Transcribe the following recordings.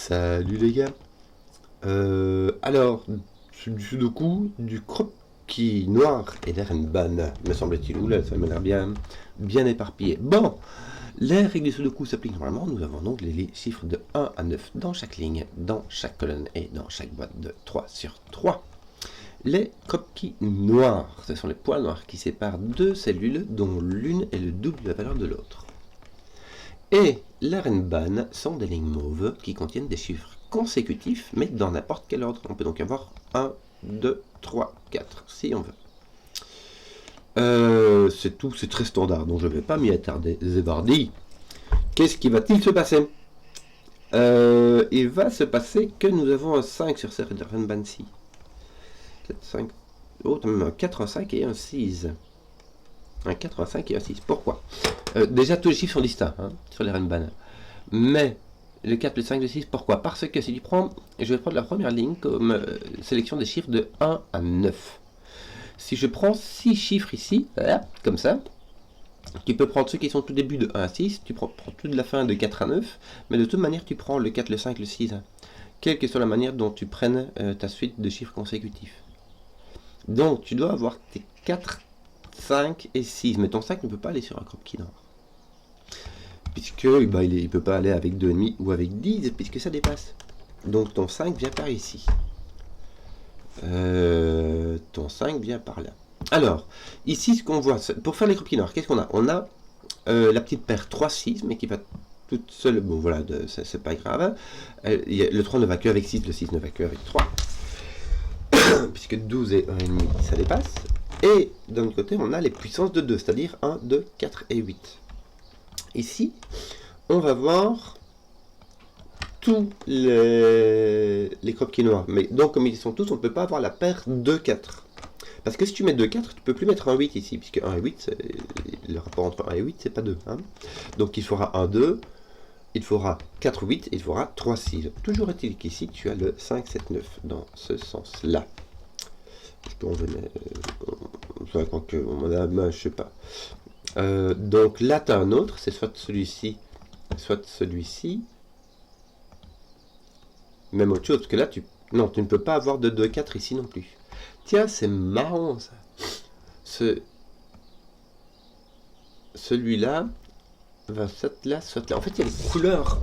Salut les gars. Alors, du sudoku, du croquis noir et l'Erenban, me semble-t-il. Oula, ça m'a l'air bien éparpillé. Bon, les règles du sudoku s'appliquent normalement. Nous avons donc les chiffres de 1 à 9 dans chaque ligne, dans chaque colonne et dans chaque boîte de 3 sur 3. Les croquis noirs, ce sont les points noirs qui séparent deux cellules dont l'une est le double de la valeur de l'autre. Et l'Erenban sont des lignes mauves qui contiennent des chiffres consécutifs, mais dans n'importe quel ordre. On peut donc avoir 1, 2, 3, 4, si on veut. C'est tout, c'est très standard, donc je ne vais pas m'y attarder. Zébardi, qu'est-ce qui va-t-il se passer? Il va se passer que nous avons un 5 sur cette Erenban-ci. 4, 5, oh, même un 4, un 5 et un 6. Un 4, un 5 et un 6. Pourquoi? Déjà, tous les chiffres sont distincts sur les Erenban. Mais le 4, le 5, le 6, pourquoi? Parce que si tu prends, je vais prendre la première ligne comme sélection des chiffres de 1 à 9. Si je prends 6 chiffres ici, voilà, comme ça, tu peux prendre ceux qui sont tout début de 1 à 6, tu prends toute la fin de 4 à 9, mais de toute manière, tu prends le 4, le 5, le 6, quelle que soit la manière dont tu prennes ta suite de chiffres consécutifs. Donc, tu dois avoir tes 4, 5 et 6, mais ton 5 ne peut pas aller sur un croquis noir. Puisque il ne peut pas aller avec 2,5 ou avec 10, puisque ça dépasse. Donc ton 5 vient par ici. Ton 5 vient par là. Alors, ici, ce qu'on voit, pour faire les croquis noirs, qu'est-ce qu'on a? On a la petite paire 3, 6, mais qui va toute seule. Bon, voilà, c'est pas grave. Le 3 ne va que avec 6, le 6 ne va que avec 3. Puisque 12 et 1,5, ça dépasse. Et d'un autre côté, on a les puissances de 2, c'est-à-dire 1, 2, 4 et 8. Ici, on va voir tous les croquis noirs. Mais donc, comme ils sont tous, on ne peut pas avoir la paire 2, 4. Parce que si tu mets 2, 4, tu ne peux plus mettre un 8 ici, puisque 1 et 8, le rapport entre 1 et 8, c'est pas 2. Donc, il faudra 1, 2, il faudra 4, 8, il faudra 3, 6. Toujours est-il qu'ici, tu as le 5, 7, 9, dans ce sens-là. Je peux en venir... je sais pas. Donc là, tu as un autre, c'est soit celui-ci, soit celui-ci. Même autre chose, parce que là, tu ne peux pas avoir de 2, 4 ici non plus. Tiens, c'est marrant ça. Celui-là va soit là, soit là. En fait, il y a des couleurs.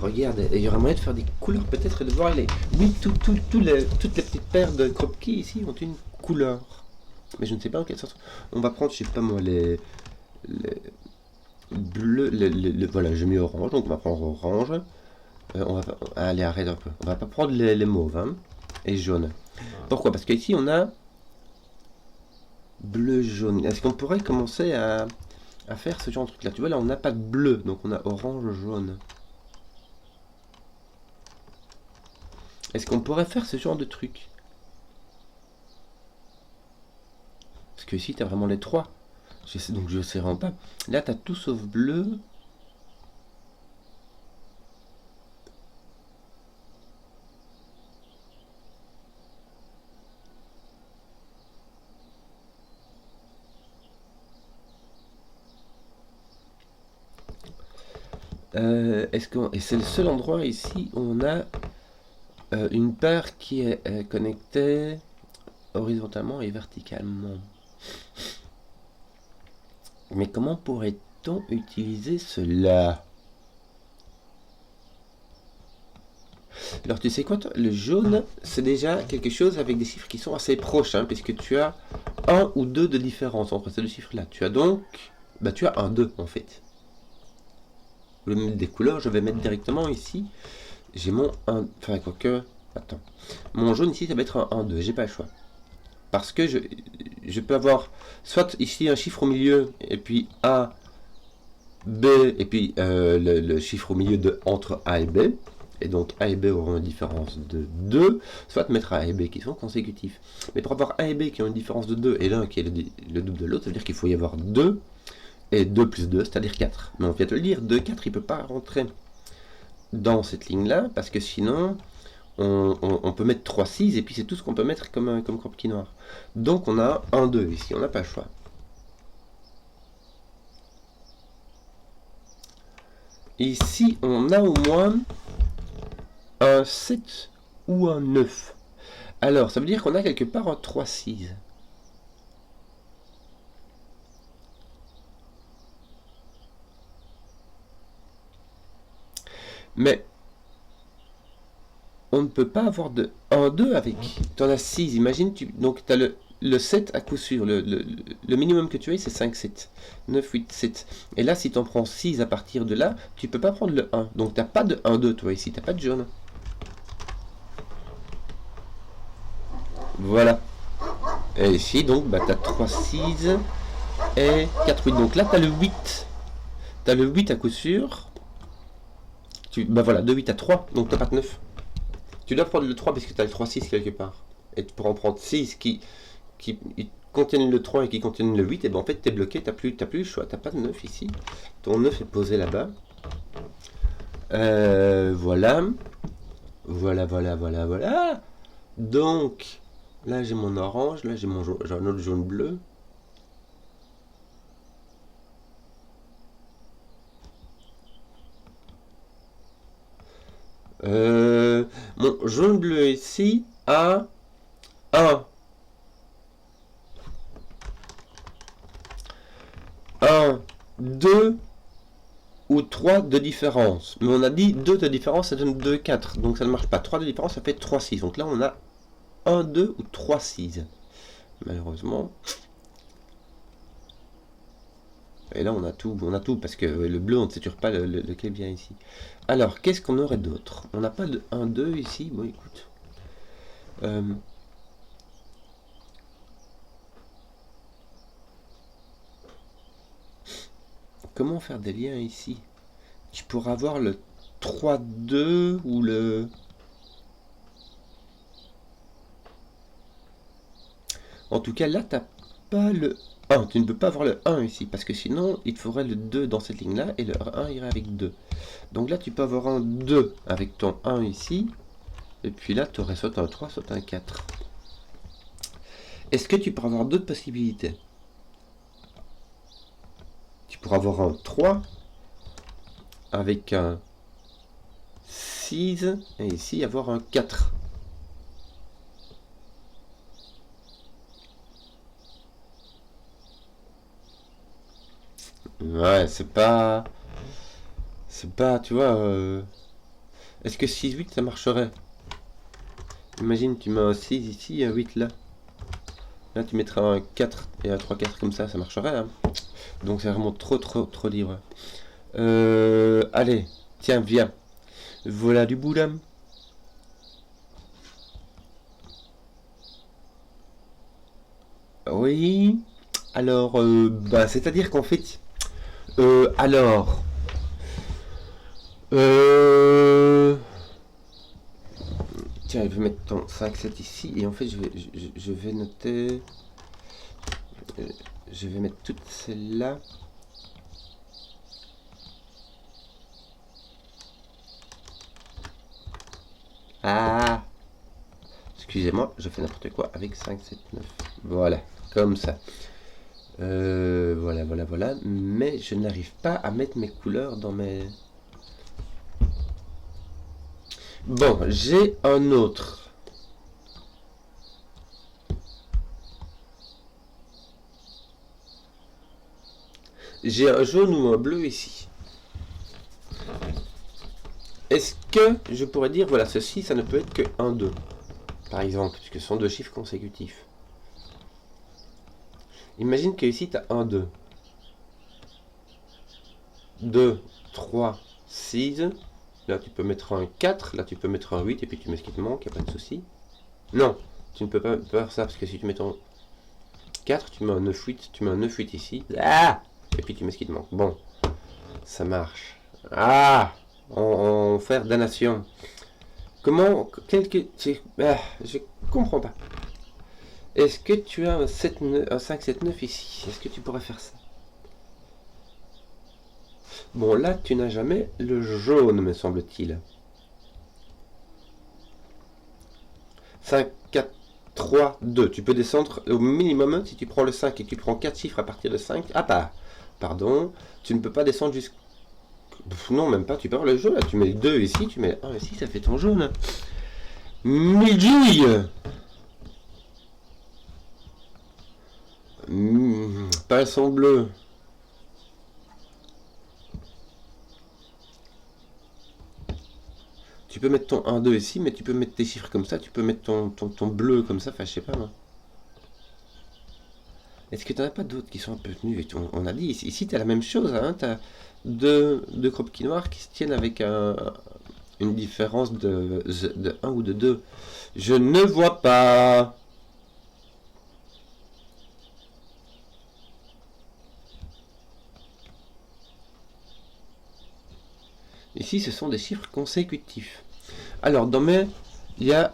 Regarde, il y aurait moyen de faire des couleurs peut-être et de voir les... Oui, toutes les petites paires de croquis ici ont une couleur. Mais je ne sais pas en quelle sorte. On va prendre, je sais pas moi, les bleus, voilà, j'ai mis orange, donc on va prendre orange. Allez, arrête un peu. On va pas prendre les mauves et jaunes. Pourquoi? Parce qu'ici on a bleu, jaune. Est-ce qu'on pourrait commencer à faire ce genre de truc là? Tu vois, là on n'a pas de bleu, donc on a orange, jaune. Est-ce qu'on pourrait faire ce genre de truc? Parce que ici, tu as vraiment les trois. Donc je sais vraiment pas. Là, tu as tout sauf bleu. Et c'est le seul endroit ici où on a une paire qui est connectée horizontalement et verticalement. Mais comment pourrait-on utiliser cela? Alors tu sais quoi, toi, le jaune, c'est déjà quelque chose avec des chiffres qui sont assez proches, puisque tu as 1 ou 2 de différence entre ces deux chiffres-là. Tu as donc... tu as un 2 en fait. Au lieu de mettre des couleurs, je vais mettre directement ici. J'ai mon 1... Enfin, quoique... Attends. Mon jaune ici, ça va être un 1, 2. J'ai pas le choix. Parce que je peux avoir soit ici un chiffre au milieu, et puis A, B, et puis le chiffre au milieu de entre A et B. Et donc A et B auront une différence de 2, soit mettre A et B qui sont consécutifs. Mais pour avoir A et B qui ont une différence de 2 et l'un qui est le double de l'autre, ça veut dire qu'il faut y avoir 2 et 2 plus 2, c'est-à-dire 4. Mais on vient de le dire, 2, 4, il ne peut pas rentrer dans cette ligne-là, parce que sinon, on peut mettre 3, 6, et puis c'est tout ce qu'on peut mettre comme croquis noir. Donc on a 1, 2 ici, on n'a pas le choix. Ici, on a au moins un 7 ou un 9. Alors, ça veut dire qu'on a quelque part un 3-6. Mais on ne peut pas avoir de 1-2 avec. Tu en as 6, imagine, donc tu as le 7 à coup sûr. Le minimum que tu as, c'est 5, 7. 9, 8, 7. Et là, si tu en prends 6 à partir de là, tu peux pas prendre le 1. Donc tu n'as pas de 1-2, toi, ici. Tu n'as pas de jaune. Voilà. Et ici, donc, bah, tu as 3, 6 et 4, 8. Donc là, tu as le 8. Tu as le 8 à coup sûr. Bah voilà, de 8 à 3, donc tu n'as pas de 9. Tu dois prendre le 3 parce que tu as le 3, 6 quelque part. Et pour en prendre 6 qui contiennent le 3 et qui contiennent le 8, et ben en fait tu es bloqué, tu n'as plus le choix. Tu n'as pas de 9 ici. Ton 9 est posé là-bas. Voilà. Voilà. Donc, là j'ai mon orange, là j'ai un autre jaune bleu. Mon jaune bleu ici a 1. 1, 2 ou 3 de différence. Mais on a dit 2 de différence, ça donne 2, 4. Donc ça ne marche pas. 3 de différence, ça fait 3, 6. Donc là, on a 1, 2 ou 3, 6. Malheureusement. Et là, on a tout parce que le bleu, on ne sait toujours pas lequel vient ici. Alors, qu'est-ce qu'on aurait d'autre? On n'a pas de 1, 2 ici. Bon, écoute. Comment faire des liens ici? Tu pourras avoir le 3, 2 ou le... En tout cas, là, tu n'as pas le 1. Tu ne peux pas avoir le 1 ici, parce que sinon, il te faudrait le 2 dans cette ligne-là, et le 1 irait avec 2. Donc là, tu peux avoir un 2 avec ton 1 ici, et puis là, tu aurais soit un 3, soit un 4. Est-ce que tu pourras avoir d'autres possibilités? Tu pourras avoir un 3 avec un 6, et ici, avoir un 4. Ouais, c'est pas, tu vois, est-ce que 6, 8, ça marcherait? Imagine, tu mets un 6 ici et un 8 là. Là, tu mettrais un 4 et un 3, 4 comme ça marcherait. Hein. Donc, c'est vraiment trop libre. Allez, tiens, viens. Voilà du boulot. Oui. Alors, bah, c'est-à-dire qu'en fait... alors... Tiens, je vais mettre ton 5, 7 ici. Et en fait, je vais noter... Je vais mettre toutes celles-là. Ah! Excusez-moi, je fais n'importe quoi avec 5, 7, 9. Voilà, comme ça. Voilà. Mais je n'arrive pas à mettre mes couleurs dans mes... Bon, j'ai un autre. J'ai un jaune ou un bleu ici. Est-ce que je pourrais dire, voilà, ceci, ça ne peut être que 1, 2. Par exemple, puisque ce sont deux chiffres consécutifs. Imagine que ici, tu as 1, 2. 2, 3, 6. Là, tu peux mettre un 4. Là, tu peux mettre un 8. Et puis, tu mets ce qui te manque. Il n'y a pas de souci. Non, tu ne peux pas faire ça. Parce que si tu mets ton 4, tu mets un 9, 8. Tu mets un 9, 8 ici. Ah! Et puis, tu mets ce qui te manque. Bon, ça marche. Ah! On fait damnation. Comment... je comprends pas. Est-ce que tu as un 5, 7, 9 ici? Est-ce que tu pourrais faire ça? Bon, là, tu n'as jamais le jaune, me semble-t-il. 5, 4, 3, 2. Tu peux descendre au minimum si tu prends le 5 et que tu prends 4 chiffres à partir de 5. Ah bah, pardon. Tu ne peux pas descendre jusqu'à... Non, même pas, tu perds le jeu là. Tu mets 2 ici, tu mets 1 ici, ça fait ton jaune. Midi. Pinceau bleu. Tu peux mettre ton 1, 2 ici, mais tu peux mettre tes chiffres comme ça, tu peux mettre ton bleu comme ça, enfin je sais pas moi. Est-ce que tu n'en as pas d'autres qui sont un peu tenus? On a dit, ici tu as la même chose, hein, tu as deux croquis noirs qui se tiennent avec une différence de 1 ou de 2. Je ne vois pas. Ici, ce sont des chiffres consécutifs. Alors, dans mes... Là,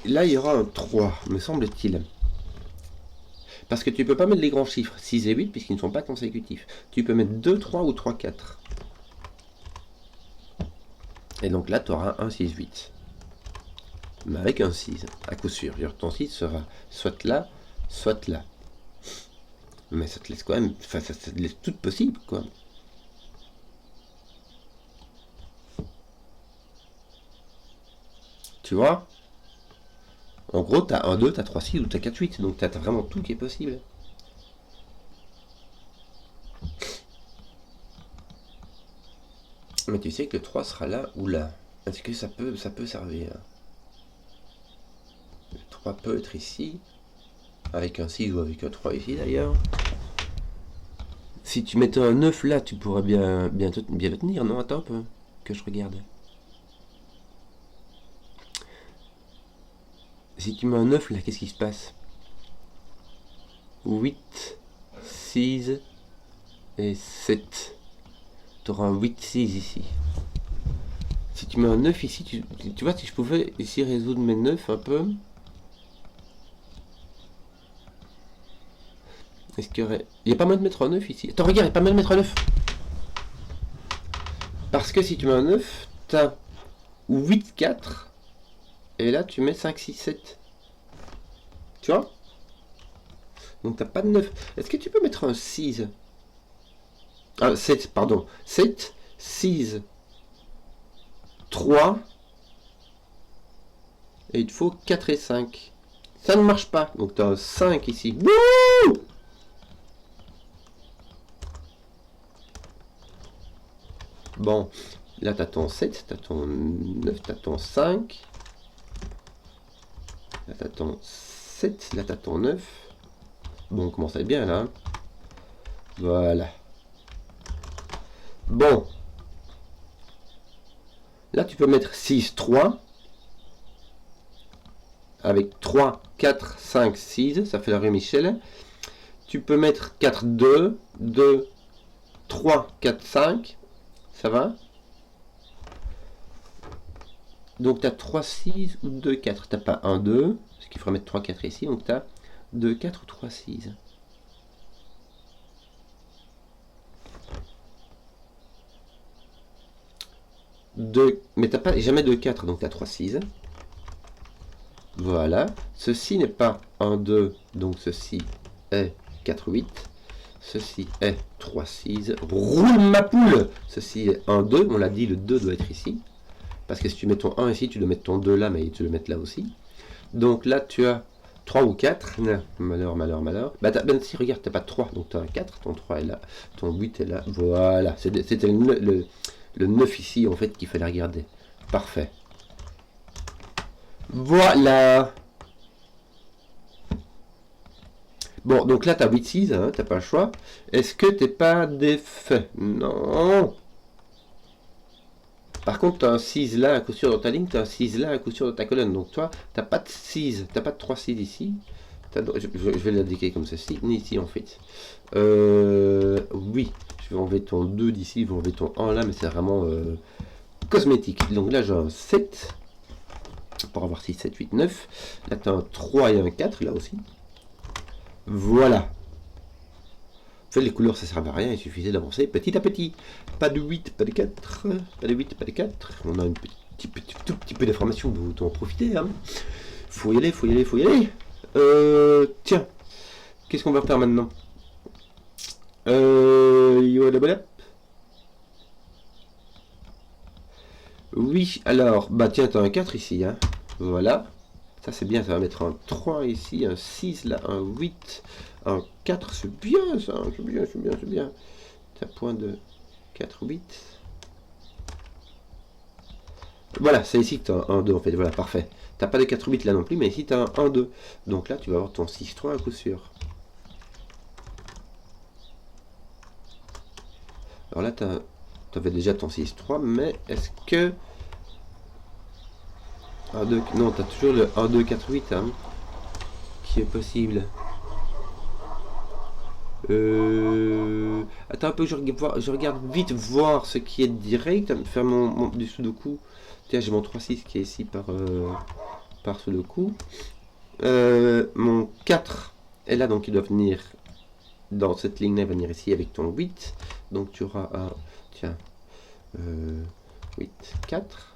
il y aura un 3, me semble-t-il. Parce que tu peux pas mettre les grands chiffres 6 et 8 puisqu'ils ne sont pas consécutifs. Tu peux mettre 2, 3 ou 3, 4. Et donc là, tu auras 1, 6, 8. Mais avec un 6, à coup sûr. Ton 6 sera soit là, soit là. Mais ça te laisse quand même... Enfin, ça te laisse tout possible, quoi. Tu vois? En gros, t'as 1, 2, t'as 3, 6 ou t'as 4, 8. Donc t'as vraiment tout qui est possible. Mais tu sais que le 3 sera là ou là. Est-ce que ça peut servir? Le 3 peut être ici. Avec un 6 ou avec un 3 ici d'ailleurs. Si tu mettais un 9 là, tu pourrais bien le tenir, non? Attends un peu. Que je regarde. Si tu mets un 9 là, qu'est-ce qui se passe? 8, 6 et 7. Tu auras un 8, 6 ici. Si tu mets un 9 ici, tu vois, si je pouvais ici résoudre mes 9 un peu. Est-ce qu'il y aurait... Il n'y a pas moyen de mettre un 9 ici. Attends, regarde, il n'y a pas moyen de mettre un 9. Parce que si tu mets un 9, t'as 8, 4. Et là, tu mets 5, 6, 7. Tu vois? Donc, t'as pas de 9. Est-ce que tu peux mettre un 6? Ah, 7, pardon. 7, 6, 3. Et il te faut 4 et 5. Ça ne marche pas. Donc, tu as un 5 ici. Wouh! Bon, là, tu as ton 7, tu as ton 9, tu as ton 5. Là, tu as ton 7, là, tu as ton 9. Bon, on commence à être bien, là. Voilà. Bon. Là, tu peux mettre 6, 3. Avec 3, 4, 5, 6. Ça fait la rue Michel. Tu peux mettre 4, 2, 2, 3, 4, 5. Ça va? Donc tu as 3, 6 ou 2, 4. Tu n'as pas 1, 2. Ce qu'il faudrait mettre 3, 4 ici. Donc tu as 2, 4 ou 3, 6. Mais tu n'as pas jamais 2, 4. Donc tu as 3, 6. Voilà. Ceci n'est pas 1, 2. Donc ceci est 4, 8. Ceci est 3, 6. Roule ma poule! Ceci est 1, 2. On l'a dit, le 2 doit être ici. Parce que si tu mets ton 1 ici, tu dois mettre ton 2 là, mais tu le mettre là aussi. Donc là, tu as 3 ou 4. Malheur, malheur, malheur. Bah, ben si, regarde, tu n'as pas 3. Donc tu as un 4. Ton 3 est là. Ton 8 est là. Voilà. C'était le 9 ici, en fait, qu'il fallait regarder. Parfait. Voilà. Bon, donc là, tu as 8, 6. Hein, tu n'as pas le choix. Est-ce que tu n'es pas défait? Non. Par contre, tu as un 6 là à coup sûr dans ta ligne, tu as un 6 là à coup sûr dans ta colonne. Donc toi, tu n'as pas de 6, tu n'as pas de 3 6 ici. Je vais l'indiquer comme ceci, ni ici en fait. Oui, je vais enlever ton 2 d'ici, je vais enlever ton 1 là, mais c'est vraiment cosmétique. Donc là, j'ai un 7, pour avoir 6, 7, 8, 9. Là, tu as un 3 et un 4 là aussi. Voilà. En fait, les couleurs, ça ne sert à rien, il suffisait d'avancer petit à petit. Pas de 8, pas de 4, pas de 8, pas de 4. On a un tout petit peu d'informations, vous en profitez. Hein. Faut y aller, faut y aller, faut y aller. Tiens, qu'est-ce qu'on va faire maintenant? Voilà. Oui, alors, bah tiens, t'as un 4 ici, hein. Voilà. Ça c'est bien, ça va mettre un 3 ici, un 6 là, un 8, un 4, c'est bien ça, c'est bien, c'est bien, c'est bien. T'as point de 4, 8. Voilà, c'est ici que tu as un 2 en fait, voilà, parfait. T'as pas de 4, 8 là non plus, mais ici tu as un 1, 2. Donc là, tu vas avoir ton 6, 3 à coup sûr. Alors là, tu avais déjà ton 6, 3, mais est-ce que... 1, 2, non, tu as toujours le 1, 2, 4, 8, hein, qui est possible. Attends un peu, je regarde vite voir ce qui est direct, faire du sudoku. Tiens, j'ai mon 3, 6 qui est ici par sudoku. Mon 4 est là, donc il doit venir dans cette ligne-là, venir ici avec ton 8. Donc tu auras un, tiens, 8, 4.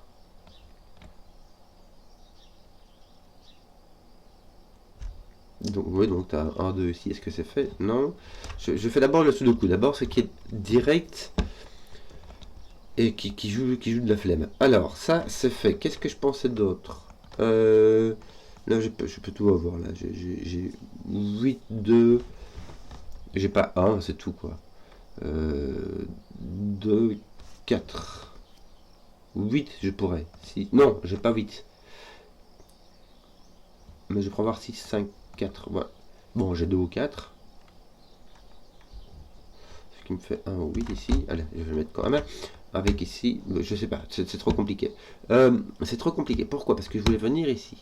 Donc, oui, donc tu as 1, 2 ici. Est-ce que c'est fait? Non. Je fais d'abord le sudoku. D'abord ce qui est direct et qui joue de la flemme. Alors, ça, c'est fait. Qu'est-ce que je pensais d'autre? Là, je peux tout avoir. Là, j'ai 8, 2. J'ai pas 1, c'est tout, quoi. 2, 4. 8, je pourrais. Si... Non, j'ai pas 8. Mais je pourrais avoir 6, 5, 4. Ouais. Bon, j'ai 2 ou 4. Ce qui me fait 1 ou 8 ici. Allez, je vais le mettre quand même. Avec ici, je sais pas, c'est trop compliqué. C'est trop compliqué. Pourquoi? Parce que je voulais venir ici.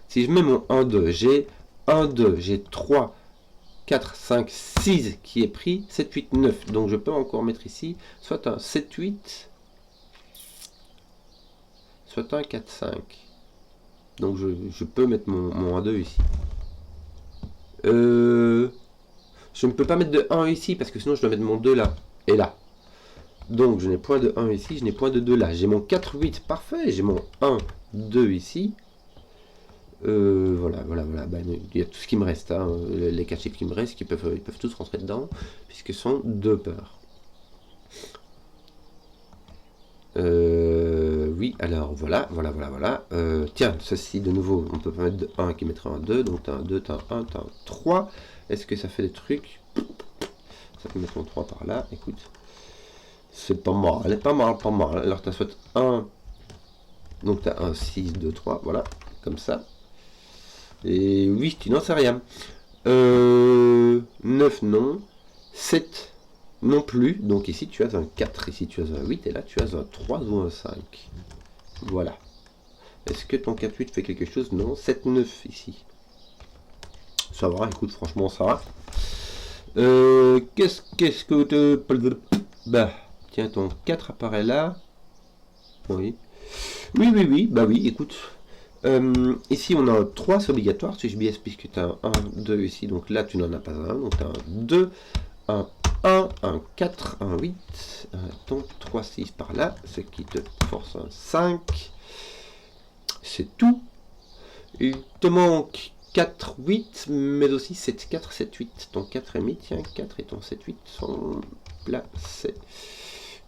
Si je mets mon 1, 2, j'ai 1, 2, j'ai 3, 4, 5, 6 qui est pris, 7, 8, 9. Donc je peux encore mettre ici soit un 7, 8, soit un 4, 5. Donc je peux mettre mon 1, 2 ici. Je ne peux pas mettre de 1 ici parce que sinon je dois mettre mon 2 là et là. Donc je n'ai point de 1 ici, je n'ai point de 2 là. J'ai mon 4, 8, parfait. J'ai mon 1, 2 ici. Voilà. Ben, il y a tout ce qui me reste. Hein. Les 4 chiffres qui me restent, ils peuvent tous rentrer dedans puisque ce sont 2 peurs. Oui, alors voilà. Tiens, ceci de nouveau, on peut pas mettre de 1 qui mettra un 2, donc t'as un 2, t'as un 1, t'as un 3. Est-ce que ça fait des trucs? Ça peut mettre mon 3 par là, écoute. C'est pas mal, elle est pas mal. Alors t'as soit 1, donc t'as un 6, 2, 3, voilà, comme ça. Et oui, tu n'en sais rien. 9 non, 7 non plus, donc ici tu as un 4, ici tu as un 8, et là tu as un 3 ou un 5. Voilà. Est-ce que ton 4-8 fait quelque chose? Non. 7-9 ici. Ça va, écoute, franchement, ça va. Qu'est-ce que te... Bah, tiens, ton 4 apparaît là. Oui. Oui, bah oui, écoute. Ici, on a un 3, c'est obligatoire, si je biaise, puisque tu as un 1, 2 ici. Donc là, tu n'en as pas un. Donc tu as un 2, un 1, un 4, un 8, ton 3, 6 par là, ce qui te force un 5. C'est tout. Il te manque 4, 8, mais aussi 7, 4, 7, 8. Ton 4 est mis, tiens, 4 et ton 7, 8 sont placés.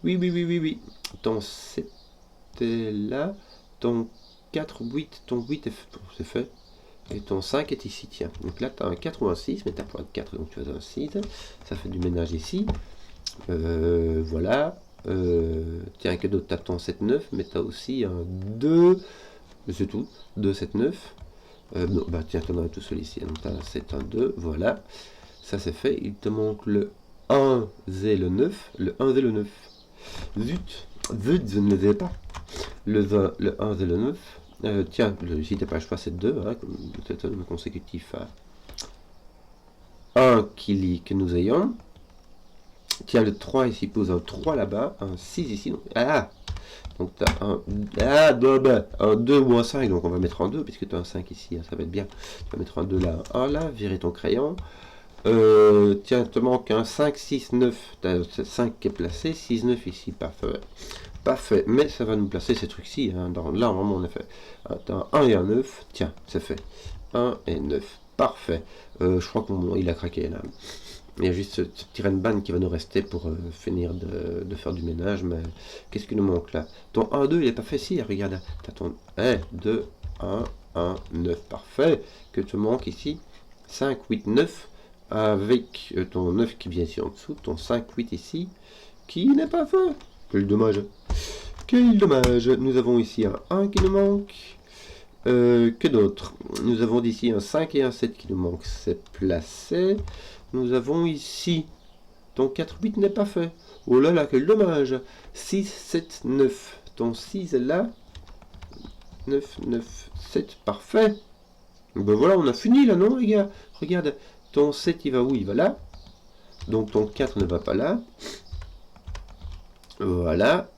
Oui. Ton 7 est là. Ton 4, 8, ton 8 c'est fait. Et ton 5 est ici, tiens. Donc là, tu as un 4 ou un 6, mais tu n'as pas de 4, donc tu as un 6. Ça fait du ménage ici. Voilà. Tiens, que d'autre? Tu as ton 7, 9, mais tu as aussi un 2. C'est tout. 2, 7, 9. Non, bah tiens, tu en as tout seul ici. Donc tu as un 7, un 2. Voilà. Ça c'est fait. Il te manque le 1 et le 9. Le 1 et le 9. Zut, je ne les ai pas. Le 1 et le 9. Tiens, ici tu n'as pas le choix, c'est 2. Hein, c'est un consécutif à 1 que nous ayons. Tiens, le 3 ici pose un 3 là-bas. Un 6 ici. Donc, donc tu as un 2 ou un 5, donc on va mettre un 2, puisque tu as un 5 ici, hein, ça va être bien. Tu vas mettre un 2 là, un là, virer ton crayon. Tiens, te manque un 5, 6, 9, tu as 5 qui est placé, 6, 9 ici, parfait, mais ça va nous placer ces trucs-ci, hein, là vraiment on a fait. Tu as un 1 et un 9, tiens, c'est fait. 1 et 9, parfait. Je crois qu'il a craqué là. Il y a juste ce petit Renban qui va nous rester pour finir de faire du ménage. Mais qu'est-ce qui nous manque là? Ton 1-2 il n'est pas fait ici. Regarde. T'as ton 1, 2, 1, 1, 9. Parfait. Que te manque ici 5, 8, 9. Avec ton 9 qui vient ici en dessous. Ton 5, 8 ici. Qui n'est pas fait. Quel dommage. Quel dommage. Nous avons ici un 1 qui nous manque. Que d'autre? Nous avons d'ici un 5 et un 7 qui nous manquent. C'est placé. Nous avons ici ton 4, 8 n'est pas fait. Oh là là, quel dommage. 6, 7, 9. Ton 6 est là. 9, 9, 7. Parfait. Ben voilà, on a fini là, non les gars? Regarde, ton 7 il va où? Il va là. Donc ton 4 ne va pas là. Voilà,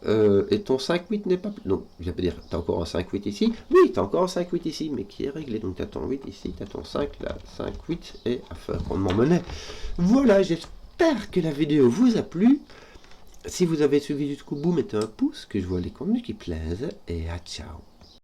et ton 5-8 n'est pas... Non, je vais pas dire, tu as encore un 5-8 ici. Oui, tu as encore un 5-8 ici, mais qui est réglé. Donc tu as ton 8 ici, tu as ton 5 là, 5-8 et à faire rondement mené. Voilà, j'espère que la vidéo vous a plu. Si vous avez suivi jusqu'au bout, mettez un pouce, que je vois les contenus qui plaisent. Et à ciao.